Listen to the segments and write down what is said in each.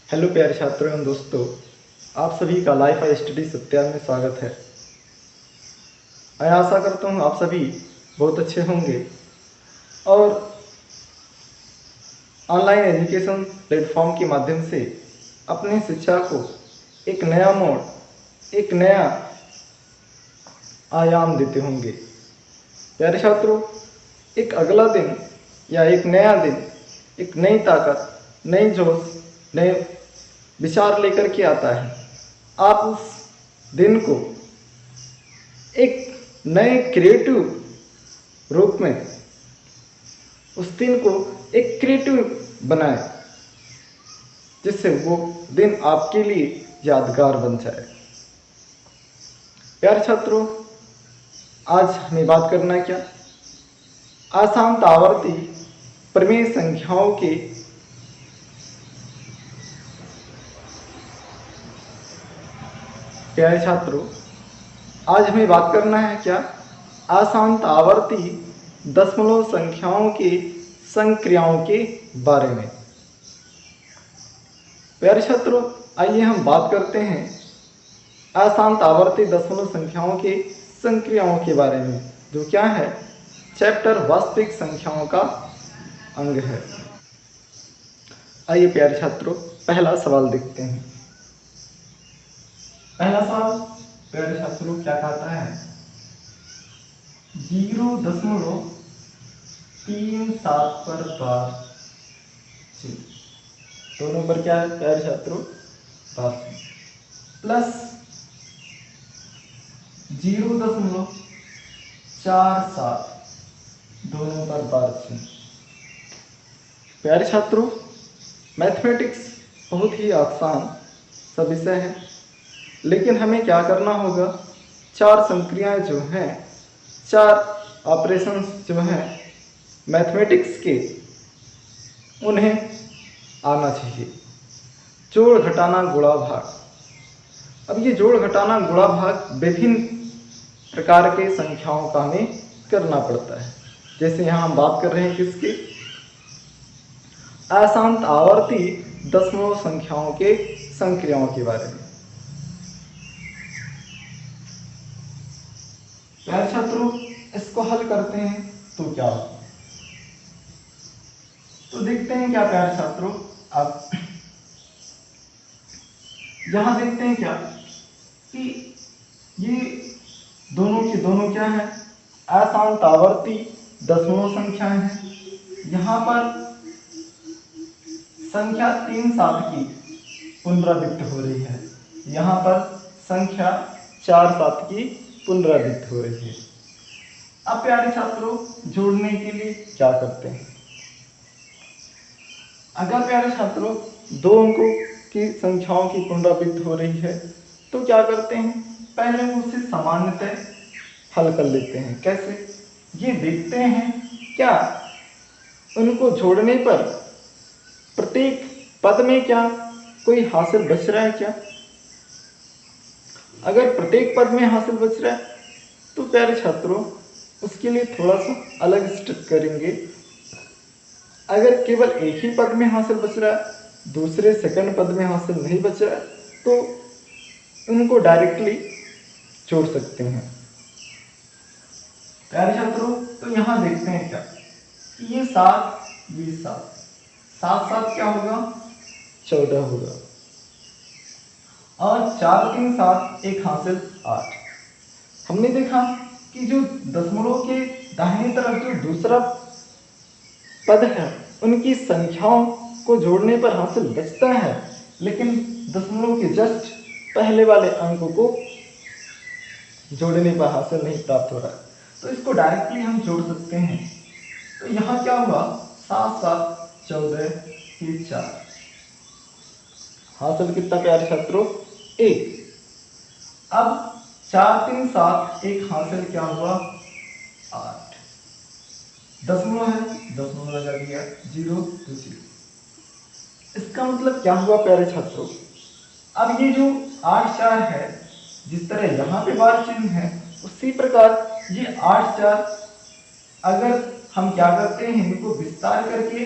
Hello प्यारे छात्रों एवं दोस्तों, आप सभी का लाइफ स्टडी सत्याग्रह में स्वागत है। मैं आशा करता हूँ आप सभी बहुत अच्छे होंगे और ऑनलाइन एजुकेशन प्लेटफॉर्म के माध्यम से अपनी शिक्षा को एक नया मोड़, एक नया आयाम देते होंगे। प्यारे छात्रों, एक अगला दिन या एक नया दिन एक नई ताकत, नई जोश, नए विचार लेकर के आता है। आप उस दिन को एक नए क्रिएटिव रूप में, उस दिन को एक क्रिएटिव बनाएं, जिससे वो दिन आपके लिए यादगार बन जाए। प्यारे छात्रों, आज हमें बात करना है क्या? अशांत आवर्ती प्रमेय संख्याओं के प्यारे छात्रों, आज हमें बात करना है क्या? अशांत आवर्ती दशमलव संख्याओं के संक्रियाओं के बारे में। प्यारे छात्रों, आइए हम बात करते हैं अशांत आवर्ती दशमलव संख्याओं के संक्रियाओं के बारे में, जो क्या है? चैप्टर वास्तविक संख्याओं का अंग है। आइए प्यारे छात्रों, पहला सवाल देखते हैं। पहला सवाल प्यारे छात्रों क्या कहता है? 0.37 पर बार दोनों पर क्या है प्यारे छात्रों? प्लस 0.47 दोनों पर बार। प्यारे छात्रों, मैथमेटिक्स बहुत ही आसान सा विषय है, लेकिन हमें क्या करना होगा? चार संक्रियाएं जो हैं, चार ऑपरेशंस जो हैं मैथमेटिक्स के, उन्हें आना चाहिए। जोड़ घटाना गुणा भाग। अब ये जोड़ घटाना गुणा भाग विभिन्न प्रकार के संख्याओं का हमें करना पड़ता है। जैसे यहाँ हम बात कर रहे हैं किसकी? अशांत आवर्ती दशमलव संख्याओं के संक्रियाओं के बारे में। प्यारे छात्रों, इसको हल करते हैं तो क्या होगा? तो देखते हैं क्या प्यारे छात्रों, अब यहां देखते हैं क्या कि ये दोनों के दोनों क्या है? अशांत आवर्ती दशमलव संख्याएं हैं। यहां पर संख्या 3/7 की पुनरावृत्ति हो रही है, यहां पर संख्या 4/7 की पुनरावृत्ति हो रही है। अब प्यारे छात्रों, जोड़ने के लिए क्या करते हैं? अगर प्यारे छात्रों दो अंकों की संख्याओं की पुनरावृत्ति हो रही है तो क्या करते हैं? पहले उसे सामान्यतः हल कर लेते हैं। कैसे? ये देखते हैं क्या उनको जोड़ने पर प्रत्येक पद में क्या कोई हासिल बच रहा है क्या? अगर प्रत्येक पद में हासिल बच रहा है तो प्यारे छात्रों उसके लिए थोड़ा सा अलग स्टेप करेंगे। अगर केवल एक ही पद में हासिल बच रहा है, दूसरे सेकंड पद में हासिल नहीं बच रहा है, तो उनको डायरेक्टली जोड़ सकते हैं। प्यारे छात्रों, तो यहां देखते हैं क्या कि ये 7, ये 7, 7 क्या होगा? 14 होगा। और 4 3 7, एक हासिल 8। हमने देखा कि जो दशमलव के दाहिनी तरफ जो दूसरा पद है, उनकी संख्याओं को जोड़ने पर हासिल बचता है, लेकिन दशमलव के जस्ट पहले वाले अंक को जोड़ने पर हासिल नहीं प्राप्त हो रहा है। तो इसको डायरेक्टली हम जोड़ सकते हैं। तो यहाँ क्या हुआ? 7 7 14 4 हासिल कितना प्यारे छात्रों? 1। अब 4 3 7, एक हासिल क्या हुआ? 8। दशमलव है, दशमलव लगा दिया, 0 to 0। इसका मतलब क्या हुआ प्यारे छात्रों? अब ये जो 8 4 है, जिस तरह यहाँ पे बार चिन्ह है, उसी प्रकार ये 8 4 अगर हम क्या करते हैं, इनको विस्तार करके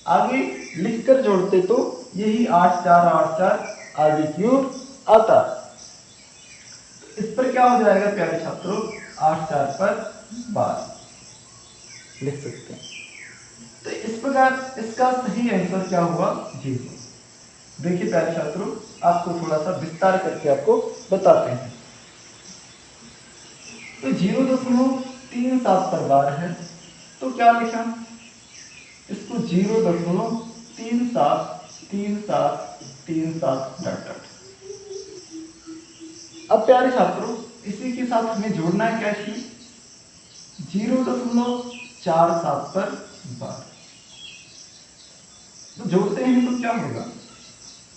आगे लिखकर जोड़ते तो यही 8 4 8 4 आगे की ओर आता। इस पर क्या हो जाएगा प्यारे छात्रों, 8 4 पर 12 लिख सकते हैं। तो इस प्रकार इसका सही आंसर क्या हुआ, 0। देखिए प्यारे छात्रों, आपको थोड़ा सा विस्तार करके आपको बताते हैं। तो 0.37 पर 12 है, तो क्या लिखा, इसको 0.373737 अब प्यारे छात्रों इसी के साथ हमें जोड़ना है क्या, इसमें 0.47 पर 12। तो जोड़ते हैं तो क्या होगा,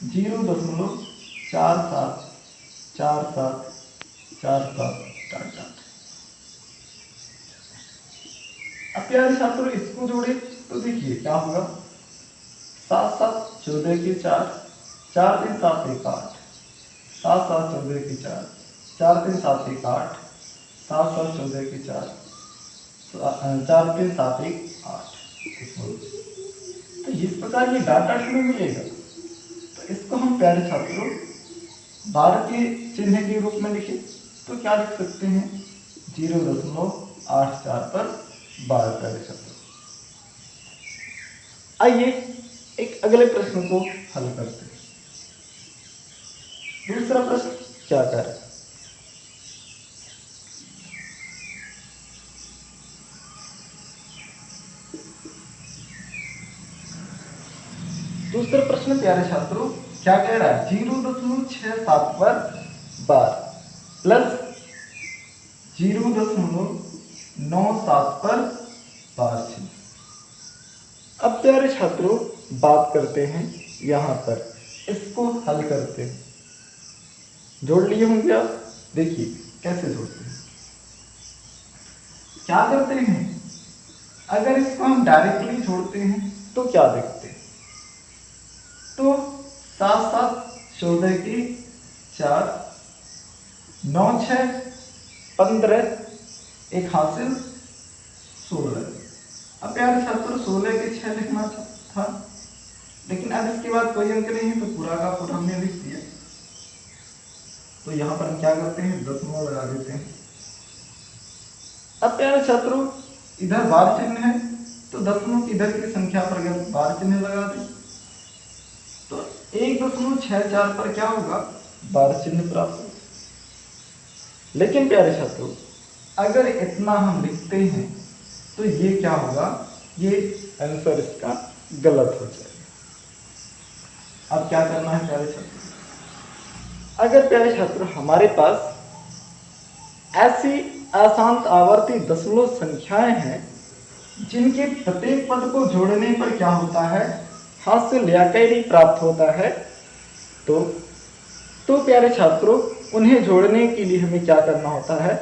0.474747 अब प्यारे छात्रों इसको जोड़े तो देखिए क्या होगा, 7 7 14 की 4 4 3 7 1 8 7 7 14 की 4 4 3 7 1 8 7 7 14 की 4 4 3 7 1 8। तो इस प्रकार ये डाटा हमें मिलेगा। तो इसको हम प्यारे छात्रों बार के चिन्ह के रूप में लिखें तो क्या लिख सकते हैं, 0.84 पर 12 प्यारे छात्रों। आइए एक अगले प्रश्न को हल करते हैं। दूसरा प्रश्न क्या करें, दूसरा प्रश्न प्यारे छात्रों क्या कह रहा है, 0.67 पर 12 प्लस 0.97 पर 12। अब प्यारे छात्रों बात करते हैं यहाँ पर, इसको हल करते हैं। जोड़ लिए होंगे आप, देखिए कैसे जोड़ते हैं। क्या करते हैं, अगर इसको हम डायरेक्टली जोड़ते हैं तो क्या देखते हैं, तो 7 7 14 की 4 9 6 15 एक हासिल 16। अब प्यारे छात्रों 16 के 6 लिखना था, लेकिन अब इसके बाद कोई अंक नहीं है तो पूरा का पूरा हमने लिख दिया। तो यहाँ पर हम क्या करते हैं, दशमलव लगा देते हैं। अब प्यारे छात्रों इधर बार चिन्ह है तो दशमलव इधर की संख्या पर अगर बार चिन्ह लगा दें तो 1.64 पर क्या होगा, बार चिन्ह प्राप्त होगा। लेकिन प्यारे छात्रों अगर इतना हम लिखते हैं तो ये क्या होगा, ये आंसर इसका गलत हो जाएगा। अब क्या करना है प्यारे छात्रों, अगर प्यारे छात्रों हमारे पास ऐसी अशांत आवर्ती दशमलव संख्याएं हैं जिनके प्रत्येक पद को जोड़ने पर क्या होता है, हासिल या कैरी प्राप्त होता है, तो प्यारे छात्रों उन्हें जोड़ने के लिए हमें क्या करना होता है,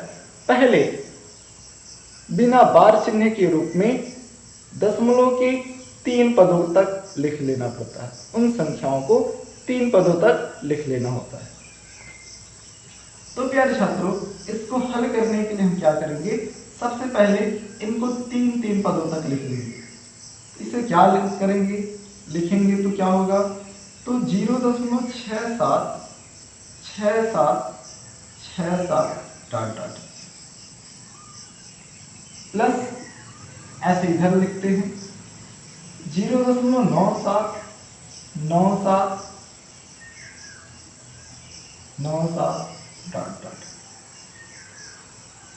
पहले बिना बार चिन्ह के रूप में दशमलव के 3 पदों तक लिख लेना पड़ता है। उन संख्याओं को 3 पदों तक लिख लेना होता है। तो प्यारे छात्रों इसको हल करने के लिए हम क्या करेंगे, सबसे पहले इनको 3 पदों तक लिख लेंगे। इसे क्या करेंगे, लिखेंगे तो क्या होगा, तो 0.676767 प्लस ऐसे इधर लिखते हैं 0.979797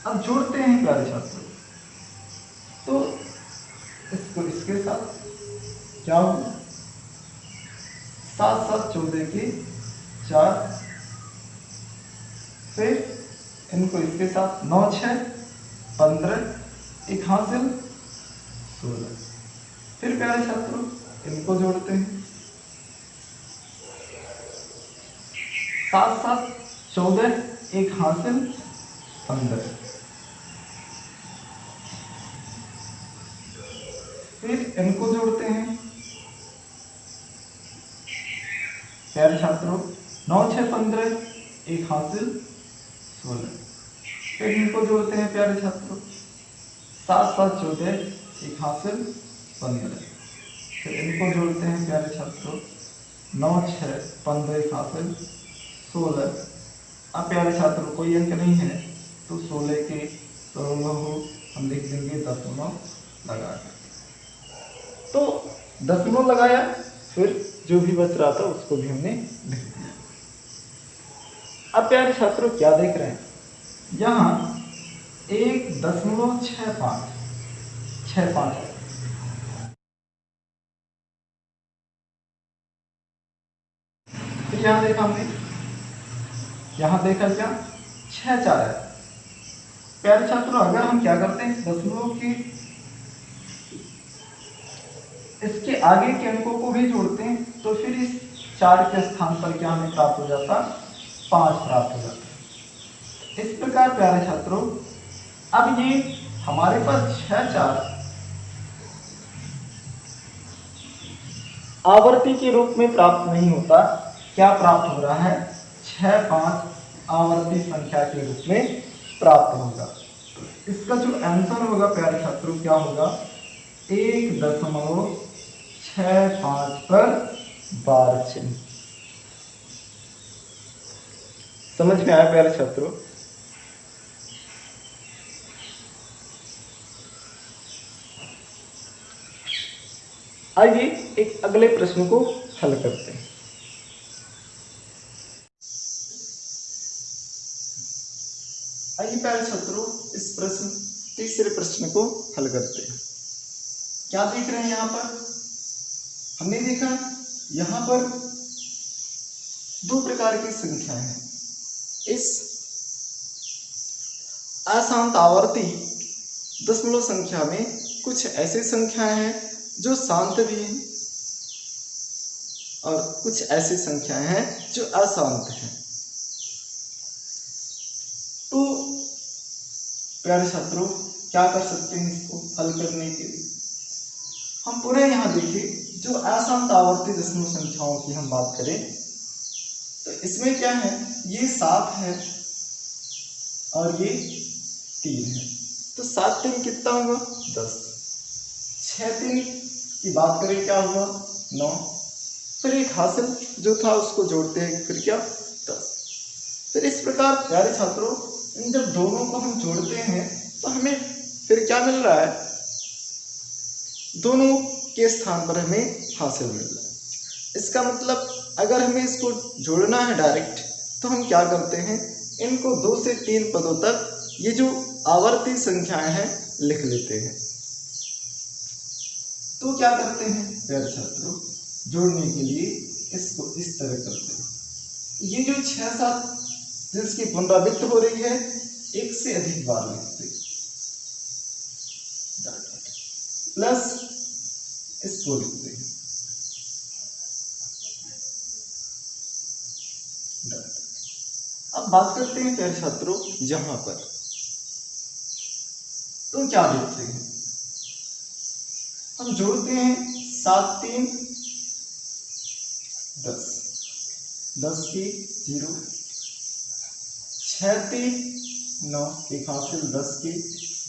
अब जोड़ते हैं प्यारे छात्रों, तो इसको इसके साथ क्या होगा, 7 7 14 की 4 फिर इनको इसके साथ 9 6 15 एक हासिल 16। फिर प्यारे छात्रों इनको जोड़ते हैं, 7 7 14 एक हासिल 15। फिर इनको जोड़ते हैं प्यारे छात्रों, 9 6 15 एक हासिल 16। फिर इनको जोड़ते हैं प्यारे छात्रों, 7 7 14 एक हासिल 15। फिर इनको जोड़ते हैं प्यारे छात्रों, 9 6 15 हासिल 16। अब प्यारे छात्रों कोई अंक नहीं है तो 16 के 16 हम लिख देंगे दशमलव लगा कर। तो दशमलव लगाया, फिर जो भी बच रहा था उसको भी हमने लिख दिया। अब प्यारे छात्रों क्या देख रहे हैं, यहाँ 1.65 है। फिर यहाँ देखा हमने, यहाँ देखा क्या 6 4 है। प्यारे छात्रों अगर हम क्या करते हैं दशमलव की इसके आगे के अंकों को भी जोड़ते हैं तो फिर इस 4 के स्थान पर क्या हमें प्राप्त हो जाता, 5 प्राप्त हो जाता। इस प्रकार प्यारे छात्रों अब ये हमारे पास 6 4 आवर्ती के रूप में प्राप्त नहीं होता, क्या प्राप्त हो रहा है 6 5 आवर्ती संख्या के रूप में प्राप्त होगा। इसका जो आंसर होगा प्यारे छात्रों क्या होगा 1.65 पर बार चिन्ह। समझ में आया प्यारे छात्रों। आइए एक अगले प्रश्न को हल करते हैं। आइए प्यारे छात्रों इस तीसरे प्रश्न को हल करते हैं। क्या देख रहे हैं यहाँ पर, हमने देखा यहाँ पर 2 प्रकार की संख्याएं हैं। इस अशांत आवर्ती दशमलव संख्या में कुछ ऐसी संख्याएं हैं जो शांत भी हैं और कुछ ऐसी संख्याएं हैं जो अशांत हैं। तो प्यारे छात्रों क्या कर सकते हैं इसको हल करने के लिए, हम पूरे यहाँ देखिए जो अशांत आवर्ती दशमलव संख्याओं की हम बात करें तो इसमें क्या है ये 7 है और ये 3 है। तो 7 3 कितना होगा 10, 6 3 की बात करें क्या हुआ 9, फिर एक हासिल जो था उसको जोड़ते हैं फिर क्या 10। फिर इस प्रकार प्यारे छात्रों इन जब दोनों को हम जोड़ते हैं तो हमें फिर क्या मिल रहा है, दोनों के स्थान पर हमें हासिल मिल रहा है। इसका मतलब अगर हमें इसको जोड़ना है डायरेक्ट तो हम क्या करते हैं इनको 2 से 3 पदों तक ये जो आवर्ती संख्याएं हैं लिख लेते हैं। तो क्या करते हैं प्यारे छात्रों जोड़ने के लिए इसको इस तरह करते हैं, ये जो 6 7 जिसकी पुनरावृत्ति हो रही है एक से अधिक बार लिखते हैं प्लस इसको लिखते हैं। अब बात करते हैं प्यारे छात्रों यहां पर, तो क्या देखते हैं हम जोड़ते हैं 7 3 10, 10 की 0, 6 3 9 एक हासिल 10 की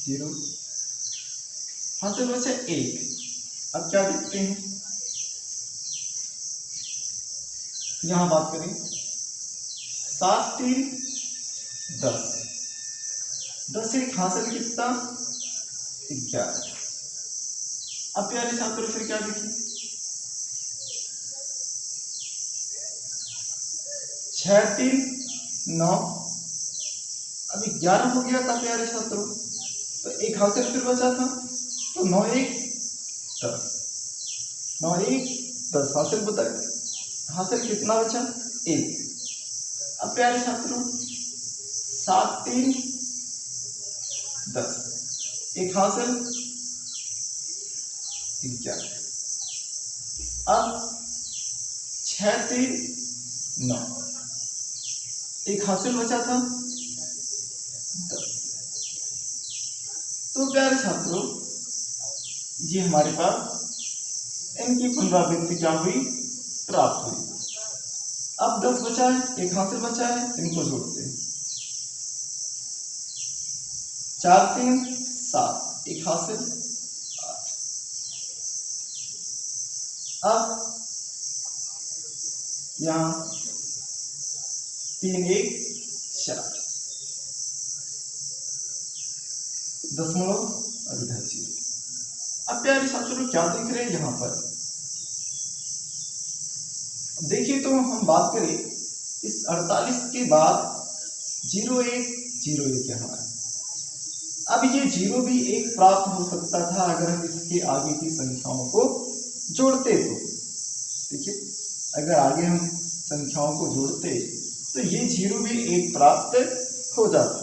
0, हासिल बचा 1। अब क्या देखते हैं यहां बात करें 7 3 10, 10 एक हासिल कितना 11। अब प्यारे छात्रों फिर क्या देखें 6 3 9, अभी 11 हो गया था प्यारे छात्रों तो एक हासिल फिर बचा था तो 9 1 10, 9 1 10 हासिल बता, हासिल कितना बचा 1। अब प्यारे छात्रों 7 3 10 एक हासिल 11। अब 6 3 9 एक हासिल बचा था 10। तो प्यारे छात्रों ये हमारे पास इनकी पुनरावृत्ति क्या हुई प्राप्त हुई। अब 10 बचा है एक हासिल बचा है इनको जोड़ते हैं 4 3 7 एक हासिल 8। अब यहाँ 3 1 4 दशमलव और इधर 0। अब प्यारे छात्रों क्या देख रहे हैं यहाँ पर, देखिए तो हम बात करें इस 48 के बाद 0 1 0 1 यहाँ है। अब ये 0 भी एक प्राप्त हो सकता था अगर हम इसके आगे की संख्याओं को जोड़ते तो। देखिए अगर आगे हम संख्याओं को जोड़ते तो ये 0 भी एक प्राप्त हो जाता।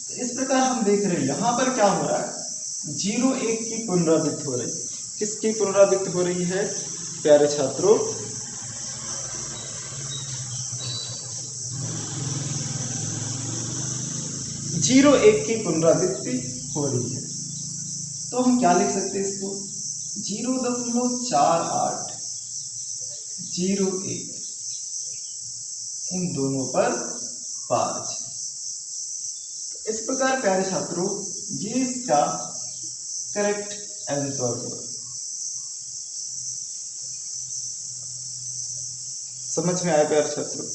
तो इस प्रकार हम देख रहे हैं यहाँ पर क्या हो रहा है, 0 1 की पुनरावृत्ति हो रही है। किसकी पुनरावृत्ति हो रही है प्यारे छात्रों, 0 1 की पुनरावृत्ति हो रही है। तो हम क्या लिख सकते हैं इसको, 0.48 0 1 इन दोनों पर 5। इस प्रकार प्यारे छात्रों ये इसका करेक्ट आंसर होगा। समझ में आया प्यारे छात्रों?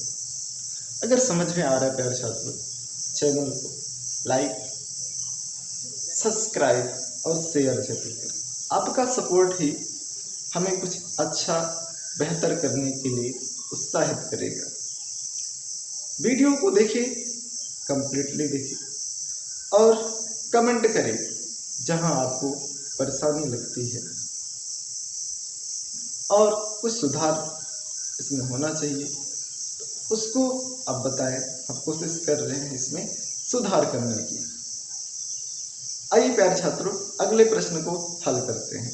अगर समझ में आ रहा है प्यारे छात्रों, चैनल को लाइक सब्सक्राइब और शेयर जरूर करें। आपका सपोर्ट ही हमें कुछ अच्छा बेहतर करने के लिए उत्साहित करेगा। वीडियो को देखिए, कंप्लीटली देखिए और कमेंट करें जहां आपको परेशानी लगती है और कुछ सुधार इसमें होना चाहिए तो उसको आप बताएं। हम कोशिश कर रहे हैं इसमें सुधार करने की। आइए प्यारे छात्रों अगले प्रश्न को हल करते हैं।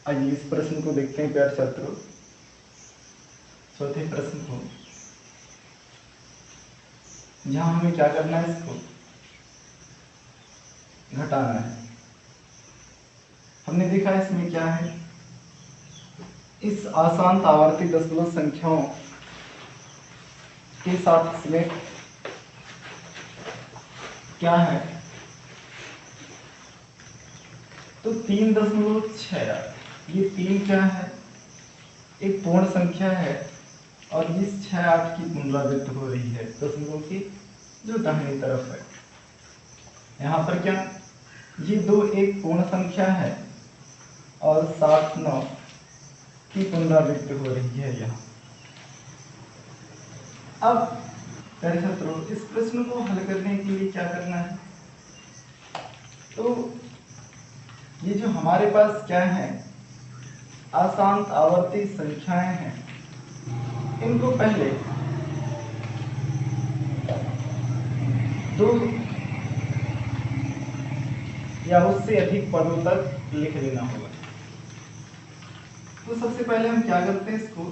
आइए इस प्रश्न को देखते हैं प्यारे छात्रों। चौथे प्रश्न को, जहां हमें क्या करना है, इसको घटाना है। हमने देखा इसमें क्या है, इस आसान आवर्ती दशमलव संख्याओं के साथ इसमें क्या है, तो 3.68। ये 3 क्या है, एक पूर्ण संख्या है और इस 6 8 की पुनरावृत्ति हो रही है दशमलव की जो दाहिनी तरफ है। यहाँ पर क्या, ये 2 एक पूर्ण संख्या है और 7 9 की पुनरावृत्ति हो रही है यहाँ। अब प्यारे छात्रों इस प्रश्न को हल करने के लिए क्या करना है, तो ये जो हमारे पास क्या है आसान आवर्ती संख्याएं हैं, इनको पहले 2 या उससे अधिक पदों तक लिख लेना होगा। तो सबसे पहले हम क्या करते हैं, इसको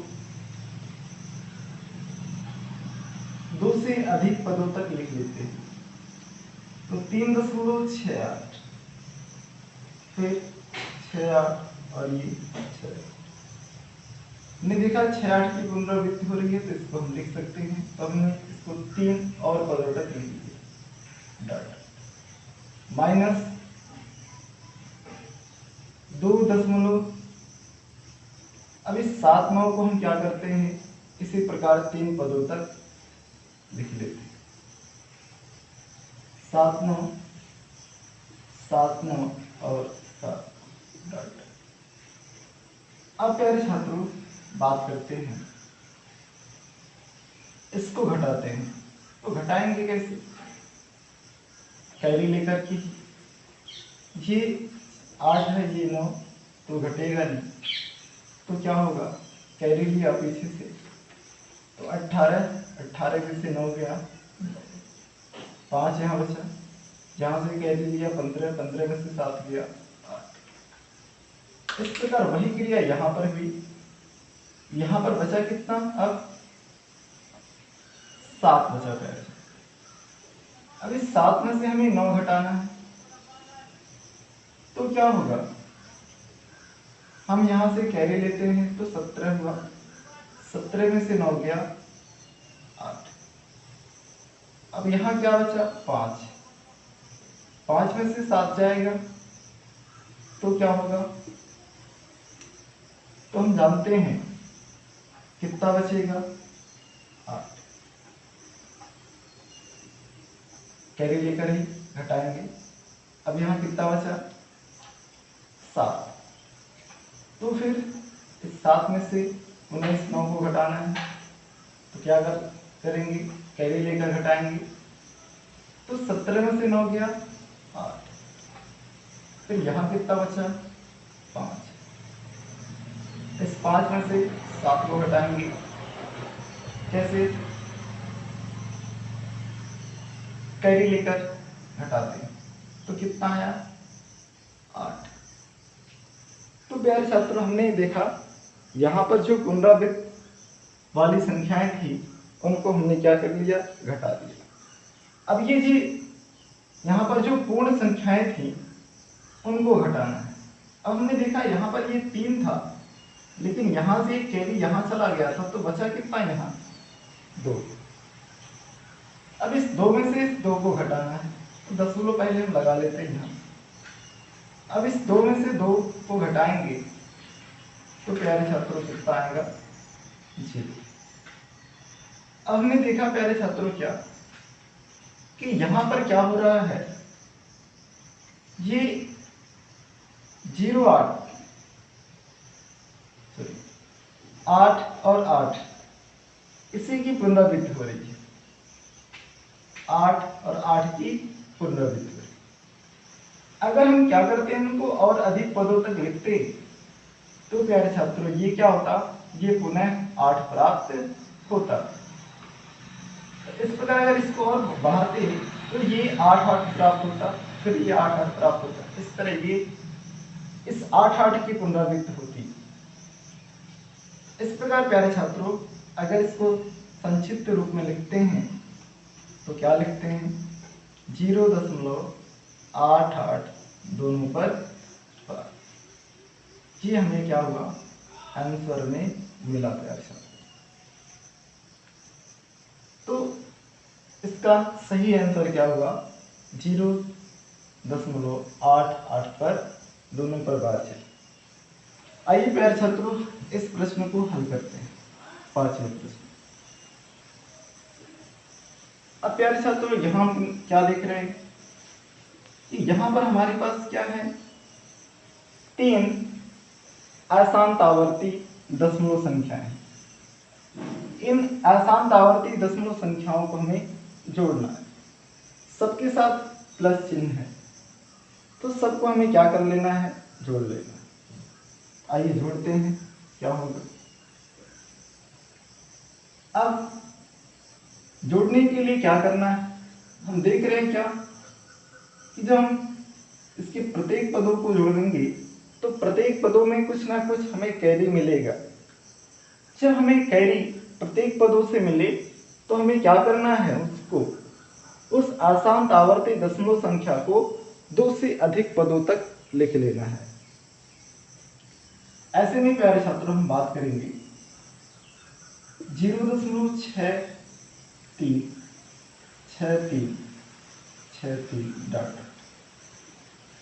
2 से अधिक पदों तक लिख लेते हैं। तो 3.68 फिर 6 8 और ये 6। हमने देखा 6 8 की पुनरावृत्ति हो रही है तो इसको हम लिख सकते हैं। तो हमने इसको 3 और पदों तक लिख दिया, माइनस 2 अब इस 7 9 को हम क्या करते हैं, इसी प्रकार 3 पदों तक लिख लेते हैं। 7 9 7 9 और 7 डॉट। अब प्यारे छात्रों बात करते हैं, इसको घटाते हैं। तो घटाएंगे कैसे, कैरी लेकर के। ये 8 है, ये 9 तो घटेगा नहीं, तो क्या होगा, कैरी लिया पीछे से तो 18 में से 9 गया, 5 यहाँ बचा, जहां से कैरी लिया 15 में से 7 गया 8। इस प्रकार वही क्रिया यहाँ पर हुई। यहाँ पर बचा कितना, अब 7 बचा है। अब इस 7 में से हमें 9 घटाना है तो क्या होगा, हम यहां से कैरी लेते हैं तो 17 हुआ, 17 में से 9 गया 8। अब यहाँ क्या बचा, 5 में से 7 जाएगा तो क्या होगा, तो हम जानते हैं कितना बचेगा 8, कैरी लेकर ही घटाएंगे। अब यहाँ कितना बचा 7, तो फिर इस 7 में से 19 9 को घटाना है, तो क्या करेंगे, कैरी लेकर घटाएंगे। तो 17 में से 9 गया 8, फिर यहाँ कितना बचा 5, इस 5 में से 7 को घटाएंगे, कैसे, कैरी लेकर घटाते हैं, तो कितना आया 8। तो प्यारे छात्रों, हमने देखा यहाँ पर जो पुनरावृत्त वाली संख्याएं थी उनको हमने क्या कर लिया, घटा दिया। अब ये जी यहाँ पर जो पूर्ण संख्याएं थी उनको घटाना है। अब हमने देखा यहाँ पर ये 3 था, लेकिन यहाँ से कैरी यहाँ चला गया था, तो बचा कितना यहाँ 2। अब इस 2 में से इस 2 को घटाना है, तो दशमलव पहले हम लगा लेते हैं यहाँ। अब इस 2 में से 2 को घटाएंगे तो प्यारे छात्रों कितना आएगा 0। अब हमने देखा प्यारे छात्रों क्या कि यहाँ पर क्या हो रहा है, ये 0 8 और 8 इसी की पुनरावृत्ति हो रही है, 8 और 8 की पुनरावृत्ति हो रही है। अगर हम क्या करते हैं, इनको और अधिक पदों तक लिखते तो प्यारे छात्रों ये क्या होता, ये पुनः 8 प्राप्त होता। इस प्रकार अगर इसको और बढ़ाते तो ये 8 8 प्राप्त होता, फिर ये 8 8 प्राप्त होता। इस तरह ये इस 8 8 की पुनरावृत्ति होती। इस प्रकार प्यारे छात्रों अगर इसको संक्षिप्त रूप में लिखते हैं तो क्या लिखते हैं, 0.88 दोनों पर 5। ये हमें क्या हुआ, आंसर में मिला प्यारे छात्रों। तो इसका सही आंसर क्या हुआ, 0.88 पर दोनों पर 12। आइए प्यारे छात्रों इस प्रश्न को हल करते हैं, 5वां प्रश्न। अब प्यारे छात्रों यहाँ हम क्या देख रहे हैं कि यहाँ पर हमारे पास क्या है, 3 अशांत दशमलव संख्याएं। इन अशांत आवर्ती दशमलव संख्याओं को हमें जोड़ना है, सबके साथ प्लस चिन्ह है, तो सबको हमें क्या कर लेना है, जोड़ लेना है। आइए जोड़ते हैं, क्या होगा। अब जोड़ने के लिए क्या करना है, हम देख रहे हैं क्या कि जब हम इसके प्रत्येक पदों को जोड़ेंगे तो प्रत्येक पदों में कुछ ना कुछ हमें कैरी मिलेगा। जब हमें कैरी प्रत्येक पदों से मिले तो हमें क्या करना है, उसको उस अशांत आवर्ती दशमलव संख्या को 2 से अधिक पदों तक लिख लेना है। ऐसे में प्यारे छात्रों हम बात करेंगे 0.636363 डॉट।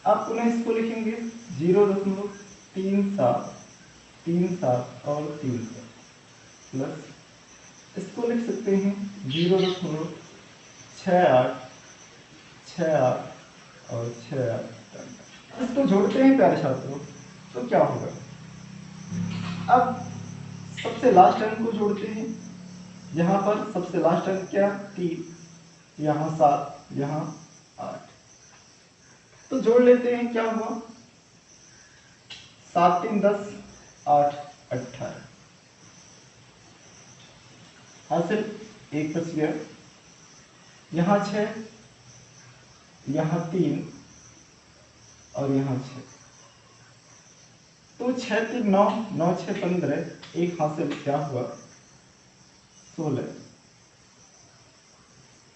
आप पुनः इसको लिखेंगे 0.3737 और 3 प्लस इसको लिख सकते हैं 0.6868 और 68। इसको जोड़ते हैं प्यारे छात्रों तो क्या होगा, अब सबसे लास्ट अंक को जोड़ते हैं। यहाँ पर सबसे लास्ट अंक क्या, 3, यहाँ 7, यहाँ 8, तो जोड़ लेते हैं, क्या हुआ 7 3 10 8 18 हासिल, 1 बच गया। यहाँ 6, यहाँ 3 और यहाँ 6, तो 6 3 9 9 6 15, 1 हासिल, क्या हुआ 16।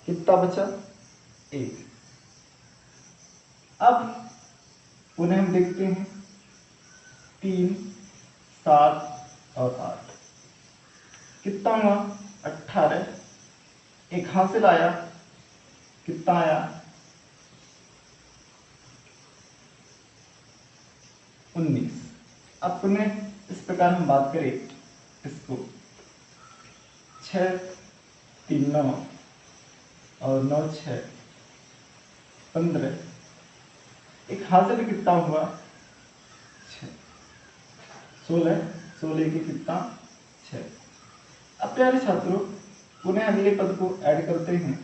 कितना बचा 1। अब पुनः हम देखते हैं 3 7 और 8, कितना हुआ 18, 1 हासिल आया, कितना आया 19। अब पुनः इस प्रकार हम बात करें इसको 6 3 9 और 9 6 15, एक हासिल कितना हुआ 6, 16 16 की कितना 6। अब प्यारे छात्रों पुनः अगले पद को ऐड करते हैं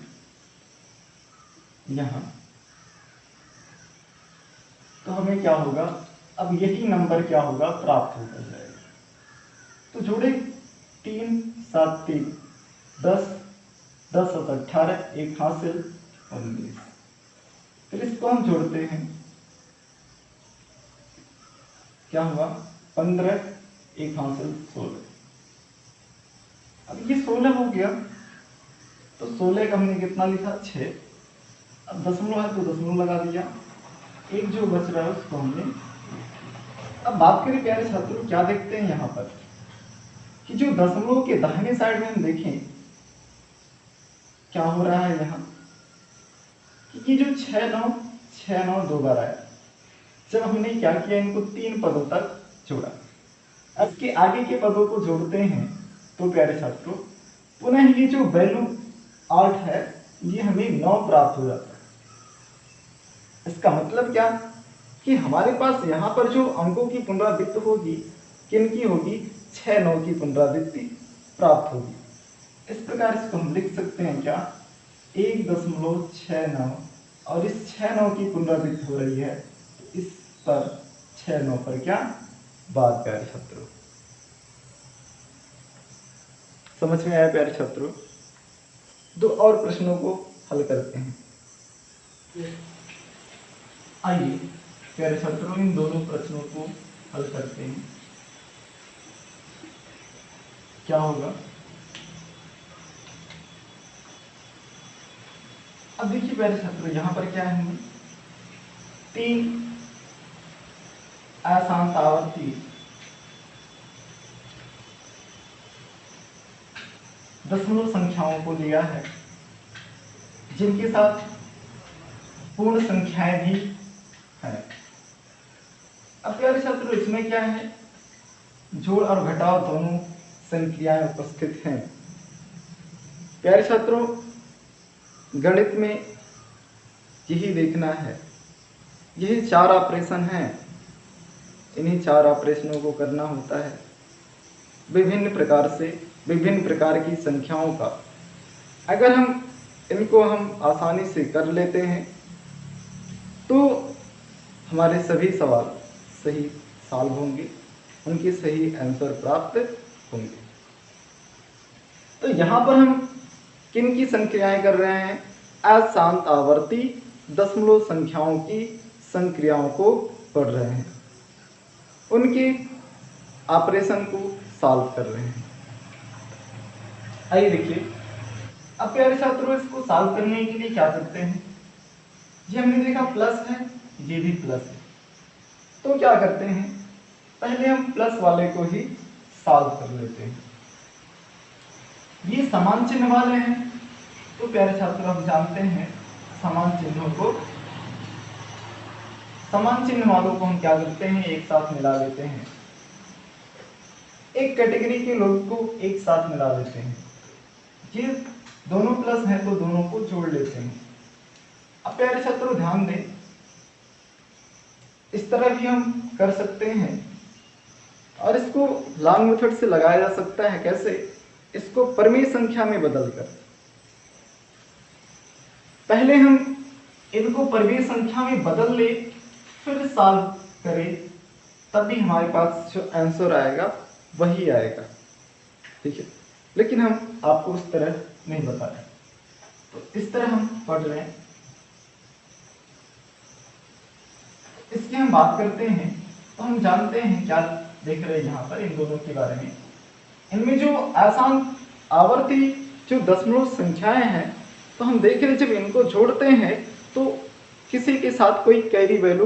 यहाँ, तो हमें क्या होगा, अब यही नंबर क्या होगा प्राप्त होकर जाएगा। तो जोड़े 3 7 3 10 10 और 18, एक हासिल 19। फिर इसको हम जोड़ते हैं, क्या हुआ 15 एक हासिल 16। अब ये 16 हो गया, तो 16 का हमने कितना लिखा 6। अब दशमलव है तो दशमलव लगा दिया, एक जो बच रहा है उसको हमने। अब बात करें प्यारे छात्रों, क्या देखते हैं यहाँ पर कि जो दशमलव के दाहिने साइड में हम देखें क्या हो रहा है यहाँ कि ये जो 6 9 2 बार आया, जब हमने क्या किया इनको 3 पदों तक जोड़ा। अब इसके आगे के पदों को जोड़ते हैं तो प्यारे छात्रों पुनः ये जो वैल्यू 8 है ये हमें 9 प्राप्त हो जाता है। इसका मतलब क्या कि हमारे पास यहाँ पर जो अंकों की पुनरावृत्ति होगी किनकी होगी, 6 9 की पुनरावृत्ति प्राप्त होगी। इस प्रकार इसको हम लिख सकते हैं क्या 1.69 और इस 6 9 की पुनरावृत्ति हो रही है, तो इस पर 6 9 पर क्या बात प्यारे छात्रों, समझ में आया प्यारे छात्रों। दो और प्रश्नों को हल करते हैं। आइए प्यारे छात्रों इन दोनों प्रश्नों को हल करते हैं। क्या होगा, अब देखिए प्यारे छात्रों यहाँ पर क्या है, 3 अशांत आवर्ती दशमलव संख्याओं को लिया है जिनके साथ पूर्ण संख्याएं भी है। अब प्यारे छात्रों इसमें क्या है, जोड़ और घटाव दोनों संख्याएं उपस्थित हैं। प्यारे छात्रों गणित में यही देखना है, यही 4 ऑपरेशन हैं, इन्हीं 4 ऑपरेशनों को करना होता है। विभिन्न प्रकार से विभिन्न प्रकार की संख्याओं का अगर इनको हम आसानी से कर लेते हैं तो हमारे सभी सवाल सही सॉल्व होंगे, उनके सही आंसर प्राप्त होंगे। तो यहाँ पर हम किन की संक्रियाएं कर रहे हैं, अशांत आवर्ती दशमलव संख्याओं की संक्रियाओं को पढ़ रहे हैं, उनके ऑपरेशन को सॉल्व कर रहे हैं। आइए देखिए, अब प्यारे छात्रों इसको सॉल्व करने के लिए क्या करते हैं, ये हमने देखा प्लस है, ये भी प्लस है, तो क्या करते हैं पहले हम प्लस वाले को ही सॉल्व कर लेते हैं। ये समान चिन्ह वाले हैं, तो प्यारे छात्रों हम जानते हैं समान चिन्ह वालों को हम क्या करते हैं एक साथ मिला लेते हैं, एक कैटेगरी के लोग को एक साथ मिला लेते हैं। ये दोनों प्लस हैं तो दोनों को जोड़ लेते हैं। अब प्यारे छात्रों ध्यान दें, इस तरह भी हम कर सकते हैं और इसको लॉन्ग मेथड से लगाया जा सकता है। कैसे, इसको परिमेय संख्या में बदलकर पहले हम इनको परिमेय संख्या में बदल ले फिर सॉल्व करें, तभी हमारे पास जो आंसर आएगा वही आएगा, ठीक है। लेकिन हम आपको उस तरह नहीं बता रहे, तो इस तरह हम पढ़ रहे हैं। इसकी हम बात करते हैं तो हम जानते हैं क्या देख रहे हैं यहाँ पर इन दोनों के बारे में। इनमें जो आसान आवर्ती जो दशमलव संख्याएं हैं, तो हम देख रहे हैं जब इनको जोड़ते हैं तो किसी के साथ कोई कैरी वैल्यू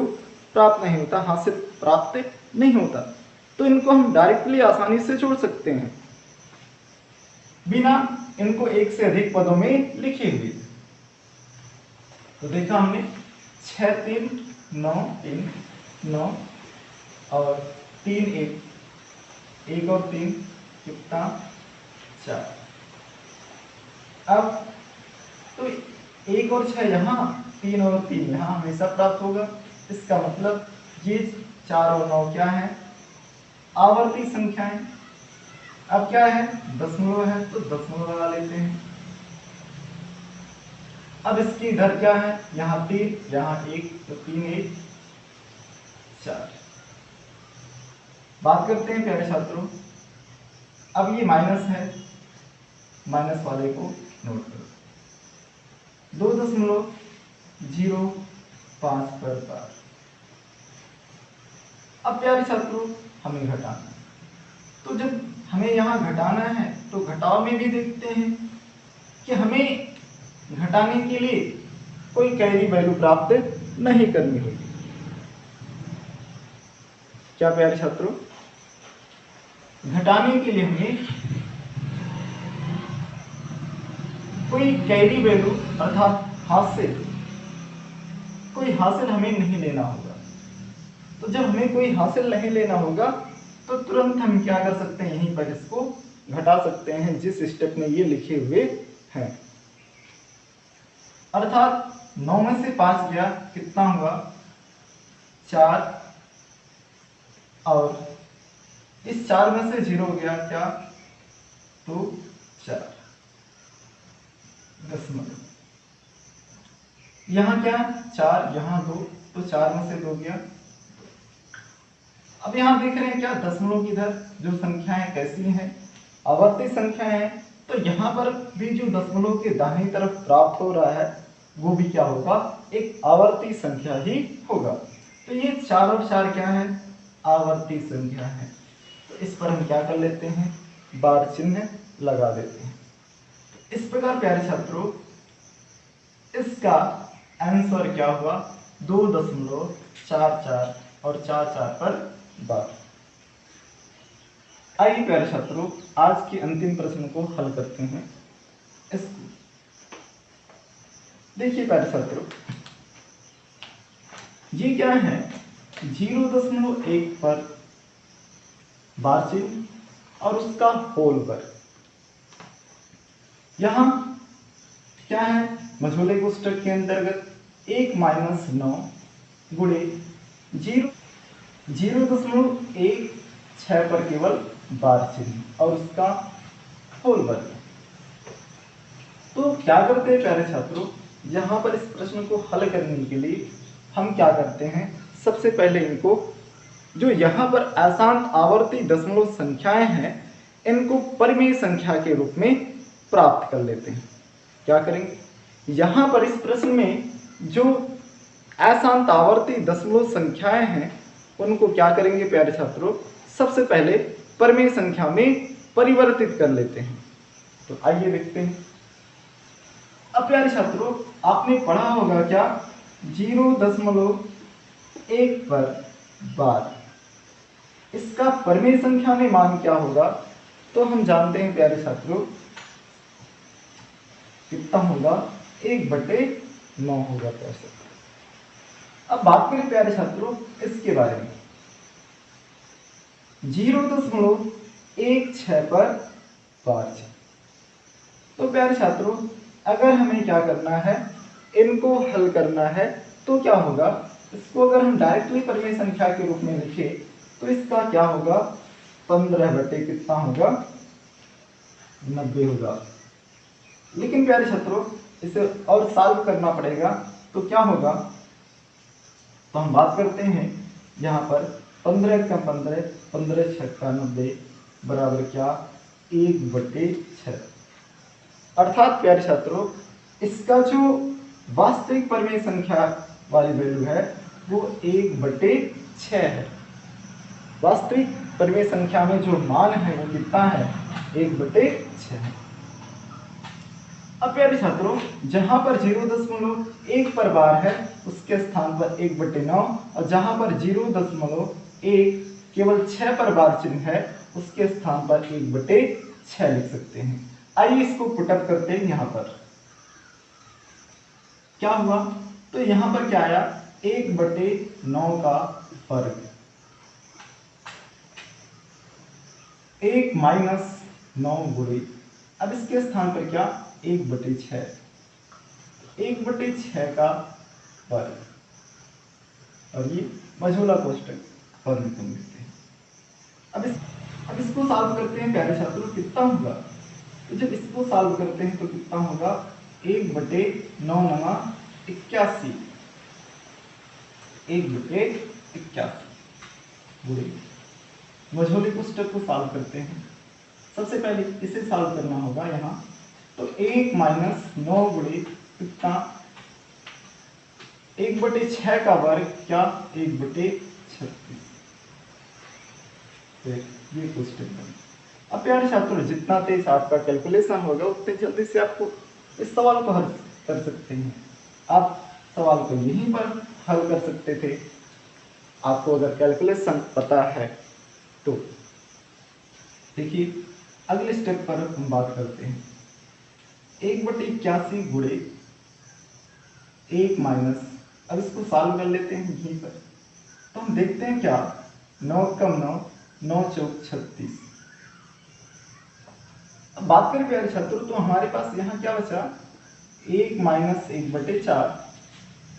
प्राप्त नहीं होता, हासिल प्राप्त नहीं होता, तो इनको हम डायरेक्टली आसानी से जोड़ सकते हैं बिना इनको एक से अधिक पदों में लिखे हुए। तो देखा हमने 6 3 9 3 9 और 3 1 और 3 कितना 4। अब तो 1 और 6 यहाँ, 3 और 3 यहाँ हमेशा प्राप्त होगा। इसका मतलब ये 4 और 9 क्या है, आवर्ती संख्याएं। अब क्या है, दशमलव है तो दशमलव लगा लेते हैं। अब इसकी इधर क्या है, यहाँ 3 यहाँ 1 तो 3 1 4। बात करते हैं प्यारे छात्रों, अब ये माइनस है, माइनस वाले को नोट करो। 2.05 पर बार। अब प्यारे छात्रों हमें घटाना, तो जब हमें यहाँ घटाना है तो घटाव में भी देखते हैं कि हमें घटाने के लिए कोई कैरी वैल्यू प्राप्त नहीं करनी होगी। क्या प्यारे छात्रों, घटाने के लिए हमें कोई कैरी वैल्यू अर्थात हासिल, कोई हासिल हमें नहीं लेना होगा। तो जब हमें कोई हासिल नहीं लेना होगा तो तुरंत हम क्या कर सकते हैं, यहीं पर इसको घटा सकते हैं जिस स्टेप में ये लिखे हुए हैं। अर्थात 9 में से 5 गया, कितना हुआ 4, और इस 4 में से 0 गया क्या, तो 4 दशमलव। यहाँ क्या 4 यहाँ 2 तो 4 में से 2 गया। अब यहाँ देख रहे हैं क्या, दशमलव की इधर जो संख्याएं कैसी हैं, आवर्ती संख्याएं हैं। तो यहाँ पर भी जो दशमलव के दाहिनी तरफ प्राप्त हो रहा है वो भी क्या होगा, एक आवर्ती संख्या ही होगा। तो ये 4 और 4 क्या है, आवर्ती संख्या है। तो इस पर हम क्या कर लेते हैं, बार चिन्ह लगा देते हैं। इस प्रकार प्यारे छात्रों इसका आंसर क्या हुआ, 2.44 और 44 पर बार। आइए प्यारे छात्रों आज के अंतिम प्रश्न को हल करते हैं। इसको देखिए प्यारे छात्रों, ये क्या है, 0.1 पर बार चिन्ह और उसका होल पर। यहां क्या है, मझोले कोष्ठक के अंतर्गत 1 - 9 गुणे 0.16 पर केवल बार चिन्ह और उसका होल वर्ग। तो क्या करते हैं प्यारे छात्रों, यहाँ पर इस प्रश्न को हल करने के लिए हम क्या करते हैं, सबसे पहले इनको जो यहाँ पर अशांत आवर्ती दशमलव संख्याएं हैं इनको परिमेय संख्या के रूप में प्राप्त कर लेते हैं। क्या करेंगे, यहाँ पर इस प्रश्न में जो अशांत आवर्ती दशमलव संख्याएं हैं उनको क्या करेंगे प्यारे छात्रों, सबसे पहले परिमेय संख्या में परिवर्तित कर लेते हैं। तो आइए देखते हैं। अब प्यारे छात्रों आपने पढ़ा होगा क्या, 0.1 पर बार, इसका परिमेय संख्या में मान क्या होगा, तो हम जानते हैं प्यारे छात्रों कितना होगा, 1/9 होगा प्यारे छात्रों। अब बात करें प्यारे छात्रों इसके बारे में, 0.16 पर बार। तो प्यारे छात्रों अगर हमें क्या करना है, इनको हल करना है तो क्या होगा, इसको अगर हम डायरेक्टली परिमेय संख्या के रूप में लिखें तो इसका क्या होगा, 15 कितना होगा 90 होगा। लेकिन प्यारे छात्रों इसे और सॉल्व करना पड़ेगा तो क्या होगा, तो हम बात करते हैं यहाँ पर 15 का 15, 15 छक्का 90 बराबर क्या 1/6। अर्थात प्यारे छात्रों इसका जो वास्तविक परिमेय संख्या वाली वैल्यू है वो 1/6 है। वास्तविक परिमेय संख्या में जो मान है वो कितना है, 1/6 है। अब प्यारे छात्रों जहां पर 0.1 पर बार है उसके स्थान पर 1/9 और जहां पर 0.1 केवल 6 पर बार चिन्ह है उसके स्थान पर 1/6 लिख सकते हैं। आइए इसको पुटअप करते हैं। यहाँ पर क्या हुआ, तो यहाँ पर क्या आया, 1/9 का वर्ग 1 माइनस 9 गुणे, अब इसके स्थान पर क्या 1/6, 1/6 का वर्ग, और ये मझोला कोष्टक फॉर्म में लिखते हैं। अब इसको सॉल्व करते हैं प्यारे छात्रों, कितना होगा, तो जब इसको सॉल्व करते हैं तो कितना होगा 1/9 नवा 81, 1/81 गुणे, मझोले कोष्टक को सॉल्व करते हैं। सबसे पहले इसे सॉल्व करना होगा यहाँ, तो 1 माइनस 9 गुणे कितना 1/6 का वर्ग क्या 1/36, ये कोष्टक बना। अब प्यारे छात्रों, जितना तेज आपका कैलकुलेशन होगा उतने जल्दी से आपको इस सवाल को हल कर सकते हैं। आप सवाल को यहीं पर हल कर सकते थे, आपको अगर कैलकुलेशन पता है तो। देखिए अगले स्टेप पर हम बात करते हैं। 1/81 गुणे 1 माइनस, अब इसको सॉल्व कर लेते हैं यहीं पर, तो हम देखते हैं क्या 9 कम 9, 9 चौक 36। अब बात करें प्यारे छात्रों तो हमारे पास यहाँ क्या बचा 1 माइनस 1/4,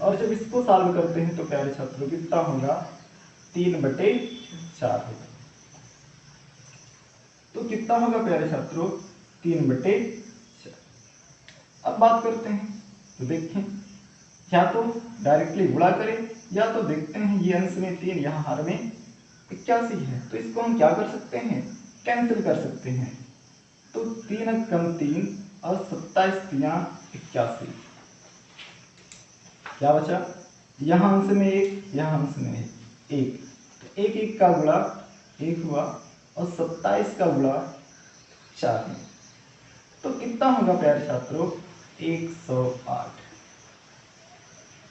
और जब इसको सॉल्व करते हैं तो प्यारे छात्रों कितना होगा 3/4 होगा। तो कितना होगा प्यारे छात्रों 3/4। अब बात करते हैं तो देखें, या तो डायरेक्टली गुणा करें या तो देखते हैं ये अंश में 3 यहाँ हर में 81 है, तो इसको हम क्या कर सकते हैं कैंसिल कर सकते हैं। तो 3 कम 3 और 27 3 81, क्या बचा यहाँ अंश में 1, यहाँ अंश में 1, तो 1 1 का गुणा 1 हुआ और 27 का गुणा 4 है, तो कितना होगा प्यारे छात्रों 108।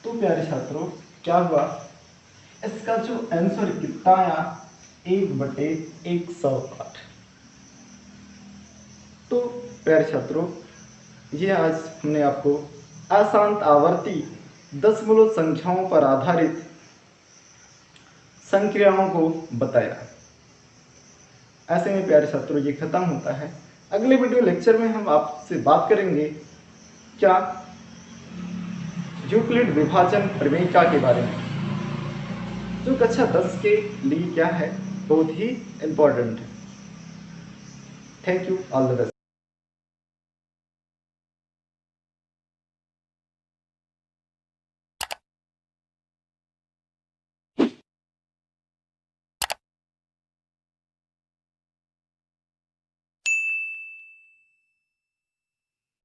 तो प्यारे छात्रों क्या हुआ, इसका जो आंसर कितना आया 1/108। तो प्यारे छात्रों, ये आज हमने आपको अशांत आवर्ती दशमलव संख्याओं पर आधारित संक्रियाओं को बताया। ऐसे में प्यारे छात्रों ये खत्म होता है। अगले वीडियो लेक्चर में हम आपसे बात करेंगे क्या यूक्लिड विभाजन प्रमेयिका के बारे में, जो कक्षा 10 के लिए क्या है बहुत ही इंपॉर्टेंट है। Thank you, all the best.